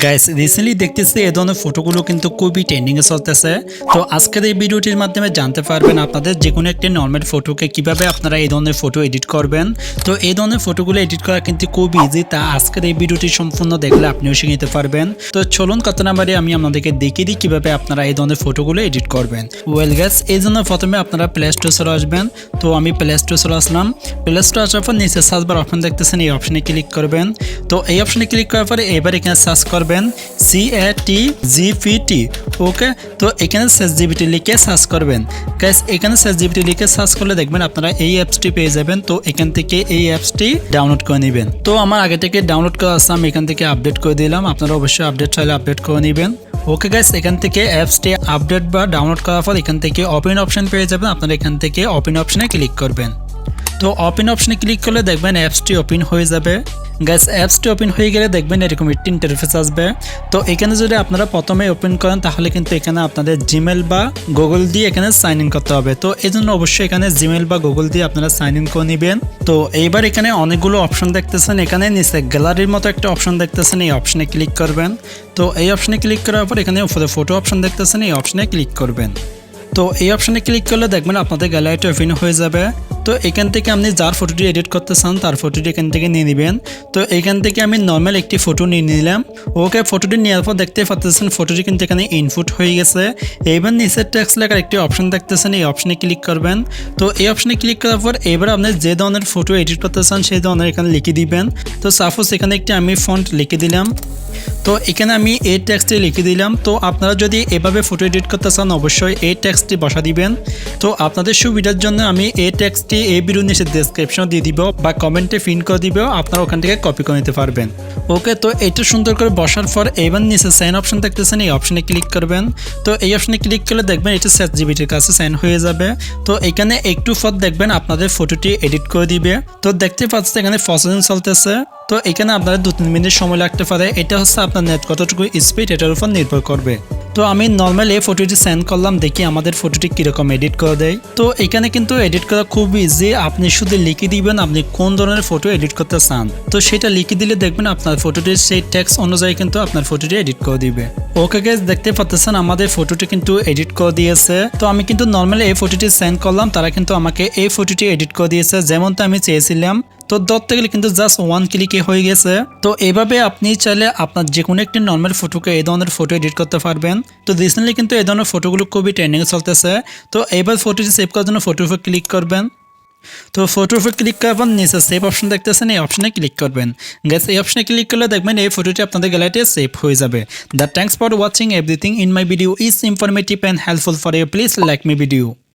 Guys recently দেখতেছি এই ধরনের ফটোগুলো কিন্তু খুবই ট্রেন্ডিং এ চলতেছে। তো আজকের এই ভিডিওটির মাধ্যমে জানতে পারবেন আপনাদের যে কোনো একটি নর্মাল ফটোকে কিভাবে আপনারা এই ধরনের ফটো এডিট করবেন। তো এই ধরনের ফটোগুলো এডিট করা কিন্তু খুব ইজি, তা আজকের এই ভিডিওটি সম্পূর্ণ দেখলে আপনিও শিখে নিতে পারবেন। তো চলুন কথা না বাড়িয়ে আমি আপনাদেরকে দেখিয়ে দিই কিভাবে আপনারা এই ধরনের ফটোগুলো এডিট করবেন। ওয়েল গাইস, এই জন্য প্রথমে আপনারা প্লে স্টোর চলে আসবেন। তো আমি প্লে স্টোর চলে আসলাম। প্লে স্টোর আসার পর নিচে সার্চ বার অপশন দেখতেছেন, এই অপশনে ক্লিক করবেন। তো এই অপশনে ক্লিক করার পরে এবার এখানে সার্চ করবেন ChatGPT। ওকে, তো এখানে ChatGPT লিখে সার্চ করবেন। গাইস এখানে ChatGPT লিখে সার্চ করলে দেখবেন আপনারা এই অ্যাপসটি পেয়ে যাবেন। তো এখান থেকে এই অ্যাপসটি ডাউনলোড করে নেবেন। তো আমার আগে থেকে ডাউনলোড করা আছে, আমি এখান থেকে আপডেট করে দিলাম। আপনারা অবশ্যই আপডেট চাইলে আপডেট করে নেবেন। ওকে গাইস, এখান থেকে অ্যাপসটি আপডেট বা ডাউনলোড করার পর এখান থেকে ওপেন অপশন পেয়ে যাবেন। আপনারা এখান থেকে ওপেন অপশনে ক্লিক করবেন। তো ওপেন অপশনে ক্লিক করলে দেখবেন অ্যাপসটি ওপেন হয়ে যাবে। গাইস অ্যাপসটি ওপেন হয়ে গেলে দেখবেন এরকম একটি ইন্টারফেস আসবে। তো এখানে যদি আপনারা প্রথমে ওপেন করেন তাহলে কিন্তু এখানে আপনাদের জিমেল বা গুগল দিয়ে এখানে সাইন ইন করতে হবে। তো এই জন্য অবশ্যই এখানে জিমেল বা গুগল দিয়ে আপনারা সাইন ইন করে নেবেন। তো এইবার এখানে অনেকগুলো অপশন দেখতেছেন, এখানে নিচে গ্যালারির মতো একটা অপশন দেখতেছেন, এই অপশনে ক্লিক করবেন। তো এই অপশনে ক্লিক করার পর এখানে উপরে ফটো অপশন দেখতেছেন, এই অপশনে ক্লিক করবেন। তো এই অপশনে ক্লিক করলে দেখবেন আপনাদের গ্যালারিটা ওপেন হয়ে যাবে। তো এখান থেকে আপনি যার ফটোটি এডিট করতে চান তার ফটোটি এখান থেকে নিয়ে নেবেন। তো এখান থেকে আমি নর্মাল একটি ফটো নিয়ে নিলাম। ওকে, ফটোটি নেওয়ার পর দেখতে পাচ্ছেন ফটোটি কিন্তু এখানে ইনপুট হয়ে গেছে। এবার নিচের টেক্সট লেখার একটি অপশন দেখতেছেন, এই অপশনে ক্লিক করবেন। তো এই অপশনে ক্লিক করার পর এবার আপনি যে ধরনের ফটো এডিট করতে চান সেই ধরনের এখানে লিখে দিবেন। তো সাপোজ এখানে একটি আমি ফন্ট লিখে দিলাম। তো এখানে আমি এই টেক্সটটি লিখে দিলাম। তো আপনারা যদি এভাবে ফটো এডিট করতে চান অবশ্যই এই টেক্সটটি বসা দিবেন। তো আপনাদের সুবিধার জন্য আমি এই টেক্সটটি এই ভিডিওর নিচে ডেসক্রিপশন দিয়ে দিব বা কমেন্টে পিন করে দিব, আপনারা ওখান থেকে কপি করে নিতে পারবেন। ওকে, তো এটা সুন্দর করে বসার পর এবার নিচে সাইন অপশন দেখতেছেন, এই অপশনে ক্লিক করবেন। তো এই অপশনে ক্লিক করলে দেখবেন এটা ChatGPTর কাছে সাইন হয়ে যাবে। তো এখানে একটু পর দেখবেন আপনাদের ফটোটি এডিট করে দিবে। তো দেখতে পাচ্ছেন এখানে প্রসেসিং চলতেছে। তো এখানে আপনাদের 2-3 মিনিট সময় লাগতে পারে, এটা হচ্ছে আপনার নেট কতটুকু স্পিড এটার উপর নির্ভর করবে। তো আমি নর্মাল এই ফটোটি সেন্ড করলাম, দেখি আমাদের ফটোটি কীরকম এডিট করে দেয়। তো এখানে কিন্তু এডিট করা খুব ইজি, আপনি শুধু লিখে দিবেন আপনি কোন ধরনের ফটো এডিট করতে চান। তো সেটা লিখে দিলে দেখবেন আপনার ফটোটির সেই টেক্সট অনুযায়ী কিন্তু আপনার ফটোটি এডিট করে দিবে। ওকে গাইস, দেখতে পাচ্ছেন আমাদের ফটোটি কিন্তু এডিট করে দিয়েছে। তো আমি কিন্তু নর্মালি এই ফটোটি সেন্ড করলাম, তারা কিন্তু আমাকে এই ফটোটি এডিট করে দিয়েছে যেমনটা আমি চেয়েছিলাম। তো ধরতে গেলে কিন্তু জাস্ট 1 ক্লিকে হয়ে গেছে। তো এভাবে আপনি চাইলে আপনার যে কোনো একটি নর্মাল ফটোকে এই ধরনের ফটো এডিট করতে পারবেন। তো রিসেন্টলি কিন্তু এই ধরনের ফটোগুলো খুবই ট্রেন্ডিং চলতেছে। তো এবার ফটোটি সেভ করার জন্য ফটোর উপর ক্লিক করবেন। তো ফটোর উপর ক্লিক করার পর নিচে সেভ অপশন দেখতেছেন, এই অপশনে ক্লিক করবেন। গাইস এই অপশনে ক্লিক করলে দেখবেন এই ফটোটি আপনাদের গ্যালারিতে সেভ হয়ে যাবে। The thanks for watching everything in my video is informative and helpful for you, please like my video.